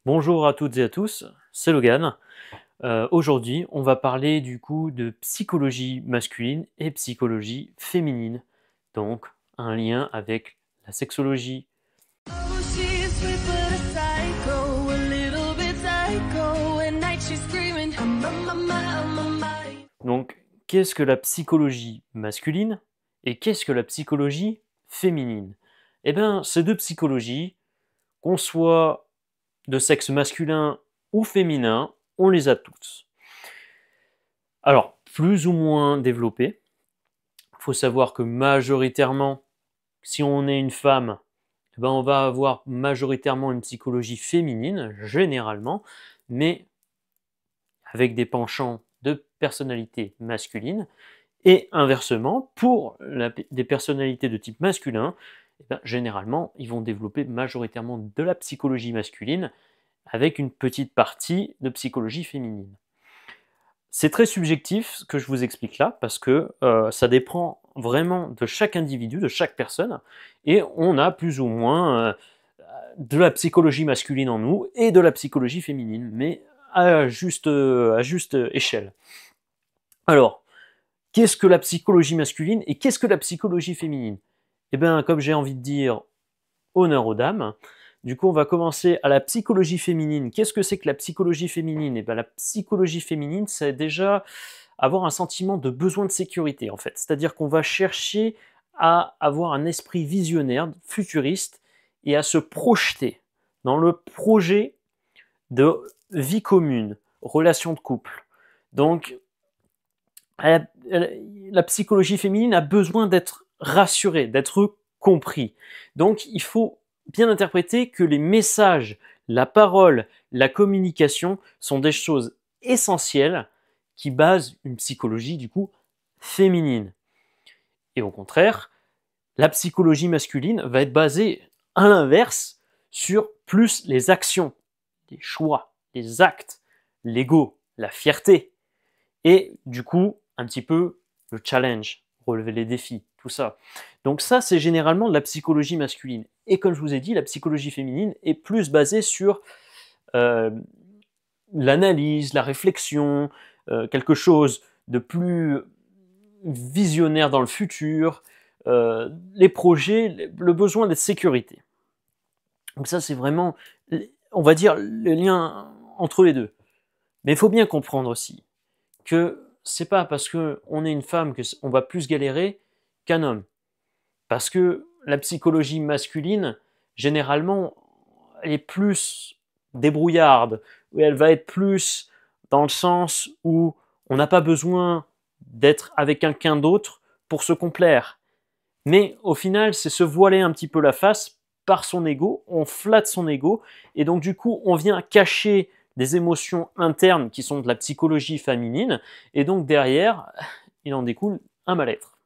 Bonjour à toutes et à tous, c'est Logan. Aujourd'hui, on va parler du coup de psychologie masculine et psychologie féminine. Donc, un lien avec la sexologie. Oh, she's sweet but a psycho, a little bit psycho. At night she's screaming, I'm on my mind. Donc, qu'est-ce que la psychologie masculine et qu'est-ce que la psychologie féminine? Eh bien, ces deux psychologies, qu'on soit de sexe masculin ou féminin, on les a toutes. Alors, plus ou moins développées. Il faut savoir que majoritairement, si on est une femme, eh ben on va avoir majoritairement une psychologie féminine, généralement, mais avec des penchants de personnalité masculine. Et inversement, pour des personnalités de type masculin, eh ben, généralement, ils vont développer majoritairement de la psychologie masculine avec une petite partie de psychologie féminine. C'est très subjectif ce que je vous explique là, parce que ça dépend vraiment de chaque individu, de chaque personne, et on a plus ou moins de la psychologie masculine en nous et de la psychologie féminine, mais à juste échelle. Alors, qu'est-ce que la psychologie masculine et qu'est-ce que la psychologie féminine? Eh bien, comme j'ai envie de dire, honneur aux dames. Du coup, on va commencer à la psychologie féminine. Qu'est-ce que c'est que la psychologie féminine? Eh bien, la psychologie féminine, c'est déjà avoir un sentiment de besoin de sécurité, en fait. C'est-à-dire qu'on va chercher à avoir un esprit visionnaire, futuriste, et à se projeter dans le projet de vie commune, relation de couple. Donc, la psychologie féminine a besoin d'être rassurée, d'être compris. Donc, il faut bien interpréter que les messages, la parole, la communication sont des choses essentielles qui basent une psychologie, du coup, féminine. Et au contraire, la psychologie masculine va être basée, à l'inverse, sur plus les actions, les choix, les actes, l'ego, la fierté. Et du coup, un petit peu le challenge, relever les défis, tout ça. Donc ça, c'est généralement de la psychologie masculine. Et comme je vous ai dit, la psychologie féminine est plus basée sur euh, l'analyse, la réflexion, quelque chose de plus visionnaire dans le futur, les projets, le besoin de sécurité. Donc ça, c'est vraiment, on va dire, le lien entre les deux. Mais il faut bien comprendre aussi que c'est pas parce qu'on est une femme qu'on va plus galérer qu'un homme. Parce que la psychologie masculine, généralement, elle est plus débrouillarde, ou elle va être plus dans le sens où on n'a pas besoin d'être avec quelqu'un d'autre pour se complaire. Mais au final, c'est se voiler un petit peu la face par son ego, on flatte son ego, et donc du coup, on vient cacher des émotions internes qui sont de la psychologie féminine, et donc derrière, il en découle un mal-être.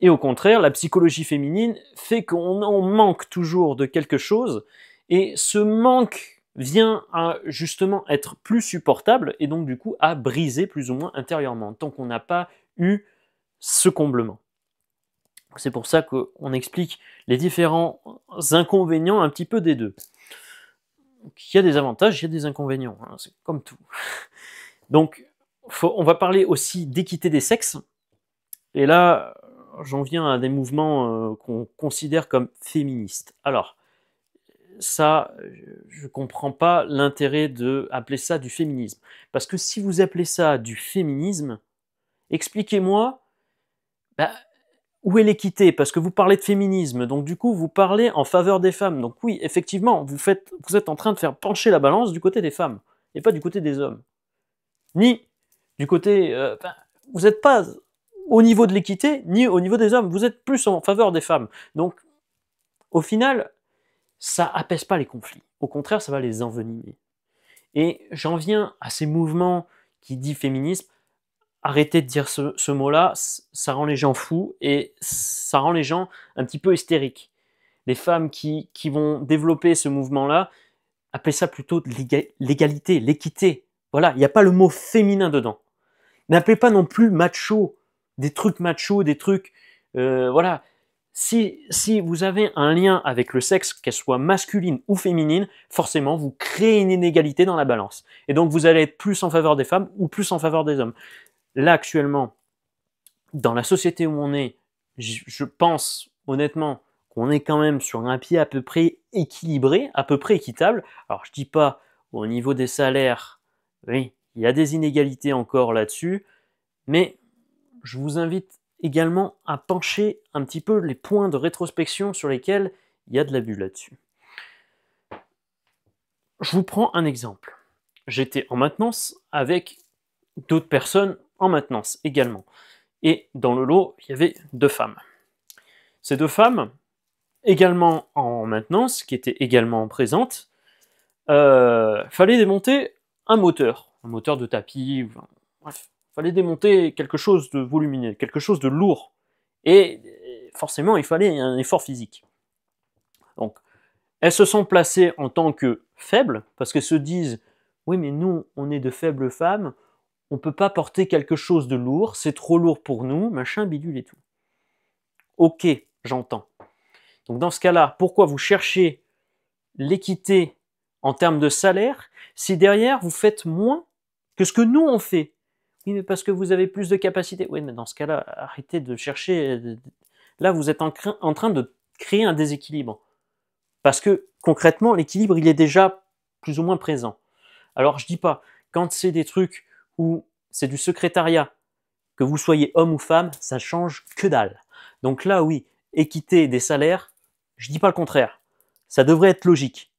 Et au contraire, la psychologie féminine fait qu'on manque toujours de quelque chose, et ce manque vient à justement être plus supportable, et donc du coup à briser plus ou moins intérieurement, tant qu'on n'a pas eu ce comblement. C'est pour ça qu'on explique les différents inconvénients un petit peu des deux. Donc, il y a des avantages, il y a des inconvénients, hein, c'est comme tout. Donc, on va parler aussi d'équité des sexes. Et là, j'en viens à des mouvements qu'on considère comme féministes. Alors, ça, je ne comprends pas l'intérêt d'appeler ça du féminisme. Parce que si vous appelez ça du féminisme, expliquez-moi, bah, où est l'équité? Parce que vous parlez de féminisme, donc du coup vous parlez en faveur des femmes. Donc oui, effectivement, vous êtes en train de faire pencher la balance du côté des femmes, et pas du côté des hommes. Ni du côté... vous n'êtes pas au niveau de l'équité, ni au niveau des hommes, vous êtes plus en faveur des femmes. Donc au final, ça apaise pas les conflits. Au contraire, ça va les envenimer. Et j'en viens à ces mouvements qui disent féminisme. Arrêtez de dire ce mot-là, ça rend les gens fous et ça rend les gens un petit peu hystériques. Les femmes qui vont développer ce mouvement-là, appelez ça plutôt l'égalité, l'équité. Voilà, il n'y a pas le mot féminin dedans. N'appelez pas non plus macho, des trucs macho, des trucs... voilà, Si vous avez un lien avec le sexe, qu'elle soit masculine ou féminine, forcément, vous créez une inégalité dans la balance. Et donc, vous allez être plus en faveur des femmes ou plus en faveur des hommes. Là, actuellement, dans la société où on est, je pense honnêtement qu'on est quand même sur un pied à peu près équilibré, à peu près équitable. Alors, je dis pas au niveau des salaires, oui, il y a des inégalités encore là-dessus, mais je vous invite également à pencher un petit peu les points de rétrospection sur lesquels il y a de l'abus là-dessus. Je vous prends un exemple. J'étais en maintenance avec d'autres personnes en maintenance également. Et dans le lot, il y avait 2 femmes. Ces 2 femmes, également en maintenance, qui étaient également présentes, fallait démonter un moteur de tapis, bref, fallait démonter quelque chose de volumineux, quelque chose de lourd. Et forcément, il fallait un effort physique. Donc, elles se sont placées en tant que faibles, parce qu'elles se disent « Oui, mais nous, on est de faibles femmes, on ne peut pas porter quelque chose de lourd, c'est trop lourd pour nous, machin, bidule et tout. » Ok, j'entends. Donc dans ce cas-là, pourquoi vous cherchez l'équité en termes de salaire si derrière vous faites moins que ce que nous on fait? Oui, mais parce que vous avez plus de capacité. Oui, mais dans ce cas-là, arrêtez de chercher. Là, vous êtes en train de créer un déséquilibre. Parce que concrètement, l'équilibre, il est déjà plus ou moins présent. Alors, je dis pas, quand c'est des trucs où c'est du secrétariat, que vous soyez homme ou femme, ça change que dalle. Donc là, oui, équité des salaires, je dis pas le contraire. Ça devrait être logique.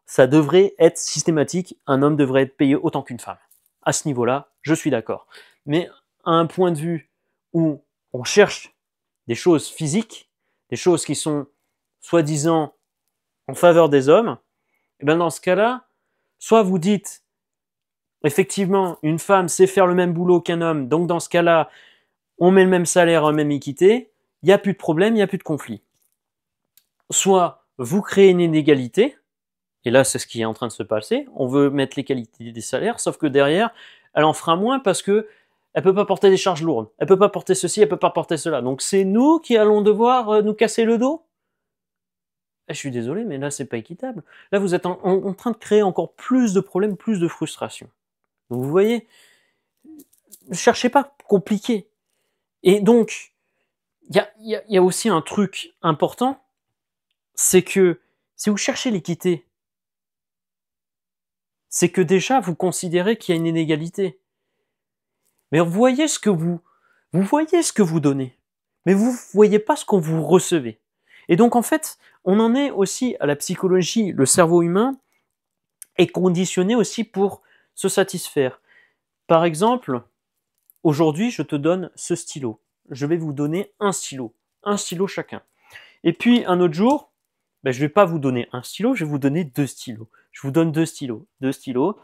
Ça devrait être systématique. Un homme devrait être payé autant qu'une femme. À ce niveau-là, je suis d'accord. Mais à un point de vue où on cherche des choses physiques, des choses qui sont soi-disant en faveur des hommes, et bien dans ce cas-là, soit vous dites effectivement une femme sait faire le même boulot qu'un homme, donc dans ce cas-là, on met le même salaire, la même équité, il n'y a plus de problème, il n'y a plus de conflit. Soit vous créez une inégalité, et là c'est ce qui est en train de se passer, on veut mettre l'égalité des salaires, sauf que derrière, elle en fera moins parce que elle peut pas porter des charges lourdes, elle peut pas porter ceci, elle peut pas porter cela. Donc c'est nous qui allons devoir nous casser le dos. Je suis désolé, mais là c'est pas équitable. Là vous êtes en train de créer encore plus de problèmes, plus de frustration. Donc vous voyez, ne cherchez pas compliqué. Et donc, il y a aussi un truc important, c'est que si vous cherchez l'équité, c'est que déjà vous considérez qu'il y a une inégalité. Mais vous voyez ce que vous voyez ce que vous donnez, mais vous voyez pas ce qu'on vous recevez. Et donc en fait, on en est aussi à la psychologie, le cerveau humain est conditionné aussi pour se satisfaire. Par exemple, aujourd'hui, je te donne ce stylo. Je vais vous donner un stylo chacun. Et puis un autre jour, je ne vais pas vous donner un stylo, je vais vous donner 2 stylos. Je vous donne 2 stylos.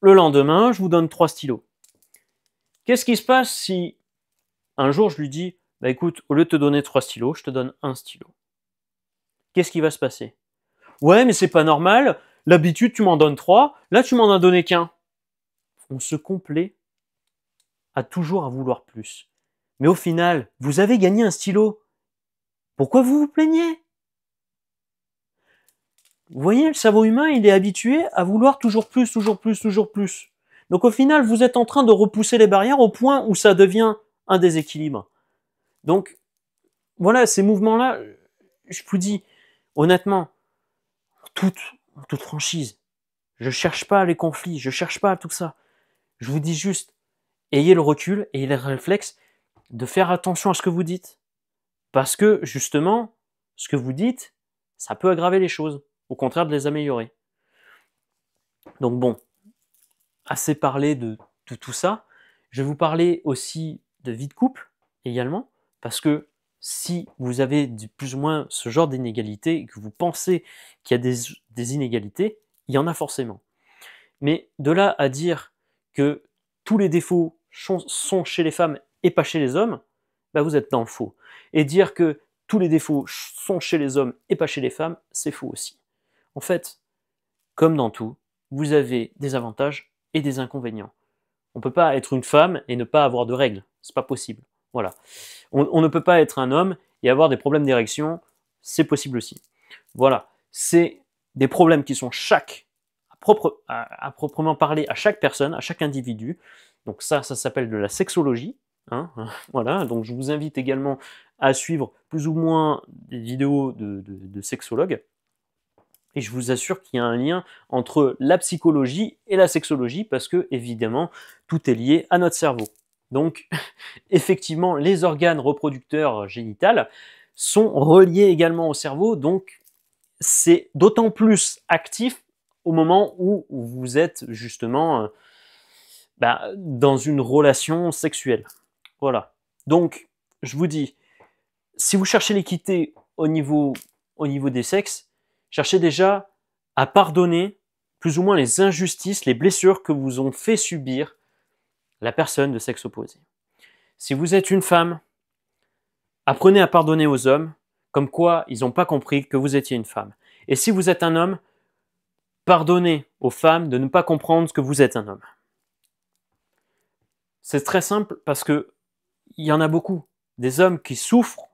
Le lendemain, je vous donne 3 stylos. Qu'est-ce qui se passe si un jour je lui dis, écoute, au lieu de te donner 3 stylos, je te donne 1 stylo. Qu'est-ce qui va se passer? Ouais, mais c'est pas normal, l'habitude tu m'en donnes 3, là tu m'en as donné qu'1. On se complaît à toujours à vouloir plus. Mais au final, vous avez gagné un stylo. Pourquoi vous vous plaignez? Vous voyez, le cerveau humain, il est habitué à vouloir toujours plus, toujours plus, toujours plus. Donc au final, vous êtes en train de repousser les barrières au point où ça devient un déséquilibre. Donc, voilà, ces mouvements-là, je vous dis, honnêtement, toute franchise, je cherche pas les conflits, je cherche pas tout ça. Je vous dis juste, ayez le recul, ayez le réflexe de faire attention à ce que vous dites. Parce que, justement, ce que vous dites, ça peut aggraver les choses, au contraire de les améliorer. Donc bon, assez parlé de tout ça. Je vais vous parler aussi de vie de couple, également, parce que si vous avez plus ou moins ce genre d'inégalité et que vous pensez qu'il y a des inégalités, il y en a forcément. Mais de là à dire que tous les défauts sont chez les femmes et pas chez les hommes, vous êtes dans le faux. Et dire que tous les défauts sont chez les hommes et pas chez les femmes, c'est faux aussi. En fait, comme dans tout, vous avez des avantages et des inconvénients. On ne peut pas être une femme et ne pas avoir de règles. C'est pas possible. Voilà. On ne peut pas être un homme et avoir des problèmes d'érection, c'est possible aussi. Voilà, c'est des problèmes qui sont à proprement parler à chaque personne, à chaque individu. Donc ça s'appelle de la sexologie. Hein. Voilà, donc je vous invite également à suivre plus ou moins des vidéos de sexologues. Et je vous assure qu'il y a un lien entre la psychologie et la sexologie parce que, évidemment, tout est lié à notre cerveau. Donc, effectivement, les organes reproducteurs génitaux sont reliés également au cerveau, donc c'est d'autant plus actif au moment où vous êtes justement dans une relation sexuelle. Voilà. Donc, je vous dis, si vous cherchez l'équité au niveau des sexes, cherchez déjà à pardonner plus ou moins les injustices, les blessures que vous ont fait subir la personne de sexe opposé. Si vous êtes une femme, apprenez à pardonner aux hommes, comme quoi ils n'ont pas compris que vous étiez une femme. Et si vous êtes un homme, pardonnez aux femmes de ne pas comprendre que vous êtes un homme. C'est très simple parce que il y en a beaucoup, des hommes qui souffrent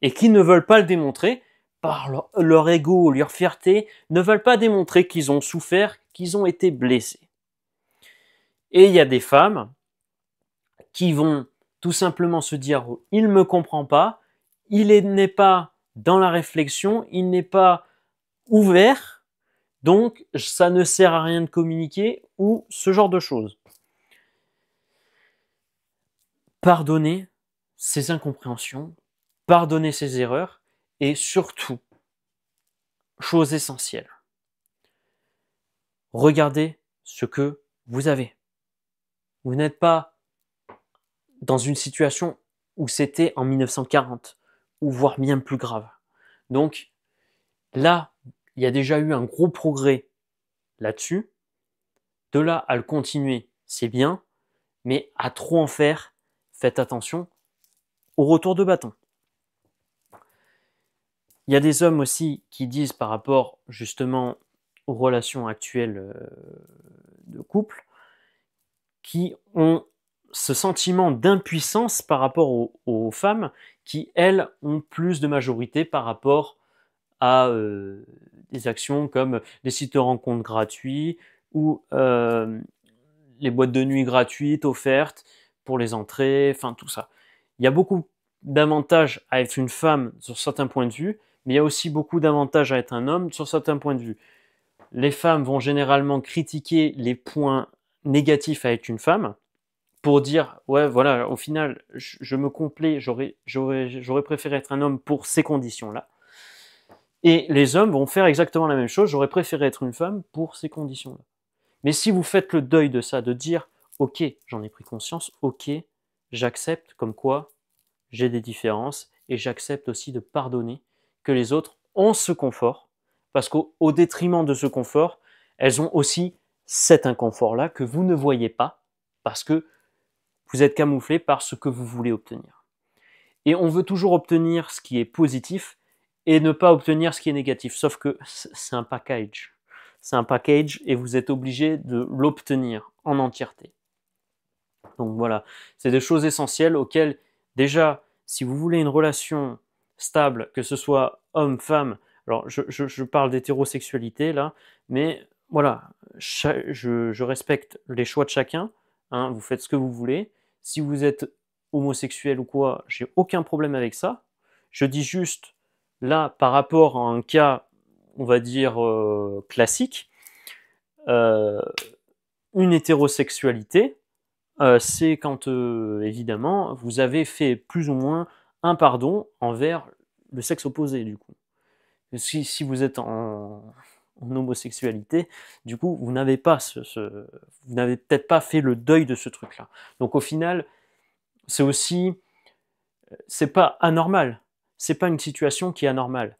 et qui ne veulent pas le démontrer par leur ego, leur fierté, ne veulent pas démontrer qu'ils ont souffert, qu'ils ont été blessés. Et il y a des femmes qui vont tout simplement se dire « il ne me comprend pas, il n'est pas dans la réflexion, il n'est pas ouvert, donc ça ne sert à rien de communiquer » ou ce genre de choses. Pardonnez ces incompréhensions, pardonnez ces erreurs et surtout, chose essentielle, regardez ce que vous avez. Vous n'êtes pas dans une situation où c'était en 1940, ou voire bien plus grave. Donc là, il y a déjà eu un gros progrès là-dessus. De là à le continuer, c'est bien, mais à trop en faire, faites attention au retour de bâton. Il y a des hommes aussi qui disent par rapport justement aux relations actuelles de couple, qui ont ce sentiment d'impuissance par rapport aux femmes qui, elles, ont plus de majorité par rapport à des actions comme des sites de rencontres gratuits ou les boîtes de nuit gratuites offertes pour les entrées, enfin tout ça. Il y a beaucoup d'avantages à être une femme sur certains points de vue, mais il y a aussi beaucoup d'avantages à être un homme sur certains points de vue. Les femmes vont généralement critiquer les points négatifs à être une femme pour dire ouais voilà au final je me complais, j'aurais préféré être un homme pour ces conditions-là. Et les hommes vont faire exactement la même chose, j'aurais préféré être une femme pour ces conditions-là. Mais si vous faites le deuil de ça, de dire ok, j'en ai pris conscience, ok, j'accepte comme quoi j'ai des différences et j'accepte aussi de pardonner que les autres ont ce confort, parce qu'au détriment de ce confort, elles ont aussi cet inconfort-là que vous ne voyez pas, parce que vous êtes camouflé par ce que vous voulez obtenir. Et on veut toujours obtenir ce qui est positif et ne pas obtenir ce qui est négatif, sauf que c'est un package. C'est un package et vous êtes obligé de l'obtenir en entièreté. Donc voilà, c'est des choses essentielles auxquelles, déjà, si vous voulez une relation stable, que ce soit homme-femme, alors je parle d'hétérosexualité là, mais voilà, je respecte les choix de chacun, hein, vous faites ce que vous voulez. Si vous êtes homosexuel ou quoi, j'ai aucun problème avec ça. Je dis juste, là, par rapport à un cas, on va dire, classique, une hétérosexualité, c'est quand, évidemment, vous avez fait plus ou moins un pardon envers le sexe opposé, du coup. Si vous êtes en homosexualité, du coup, vous n'avez pas vous n'avez peut-être pas fait le deuil de ce truc-là. Donc au final, c'est aussi, c'est pas anormal. C'est pas une situation qui est anormale.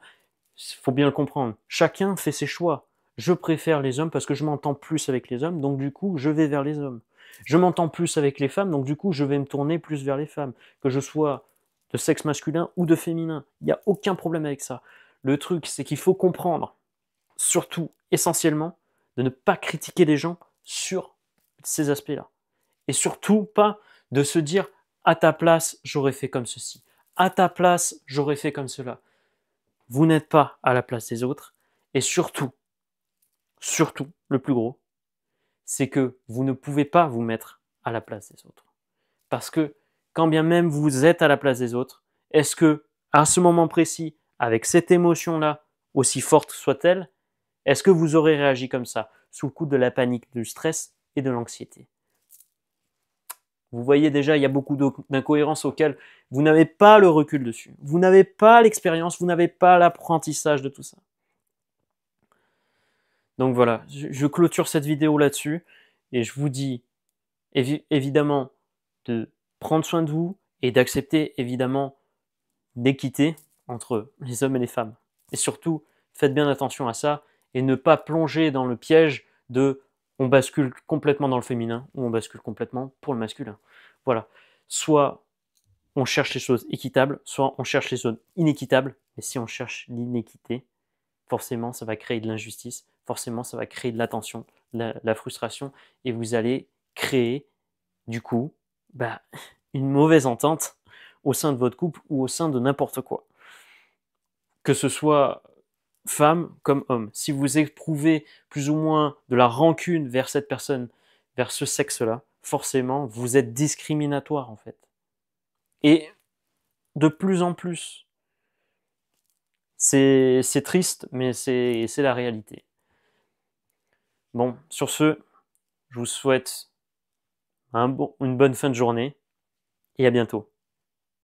Faut bien le comprendre. Chacun fait ses choix. Je préfère les hommes parce que je m'entends plus avec les hommes, donc du coup, je vais vers les hommes. Je m'entends plus avec les femmes, donc du coup, je vais me tourner plus vers les femmes. Que je sois de sexe masculin ou de féminin. Il n'y a aucun problème avec ça. Le truc, c'est qu'il faut comprendre, surtout, essentiellement, de ne pas critiquer les gens sur ces aspects-là. Et surtout pas de se dire, à ta place, j'aurais fait comme ceci. à ta place, j'aurais fait comme cela. Vous n'êtes pas à la place des autres. Et surtout, le plus gros, c'est que vous ne pouvez pas vous mettre à la place des autres. Parce que quand bien même vous êtes à la place des autres, est-ce que, à ce moment précis, avec cette émotion-là, aussi forte soit-elle, est-ce que vous aurez réagi comme ça, sous le coup de la panique, du stress et de l'anxiété? Vous voyez déjà, il y a beaucoup d'incohérences auxquelles vous n'avez pas le recul dessus. Vous n'avez pas l'expérience, vous n'avez pas l'apprentissage de tout ça. Donc voilà, je clôture cette vidéo là-dessus et je vous dis évidemment de prendre soin de vous et d'accepter évidemment l'équité entre les hommes et les femmes. Et surtout, faites bien attention à ça et ne pas plonger dans le piège de on bascule complètement dans le féminin ou on bascule complètement pour le masculin. Voilà. Soit on cherche les choses équitables, soit on cherche les choses inéquitables. Et si on cherche l'inéquité, forcément, ça va créer de l'injustice, forcément, ça va créer de la tension, la frustration, et vous allez créer, du coup, une mauvaise entente au sein de votre couple ou au sein de n'importe quoi. Que ce soit femme comme homme. Si vous éprouvez plus ou moins de la rancune vers cette personne, vers ce sexe-là, forcément, vous êtes discriminatoire en fait. Et de plus en plus, c'est triste, mais c'est la réalité. Bon, sur ce, je vous souhaite une bonne fin de journée et à bientôt.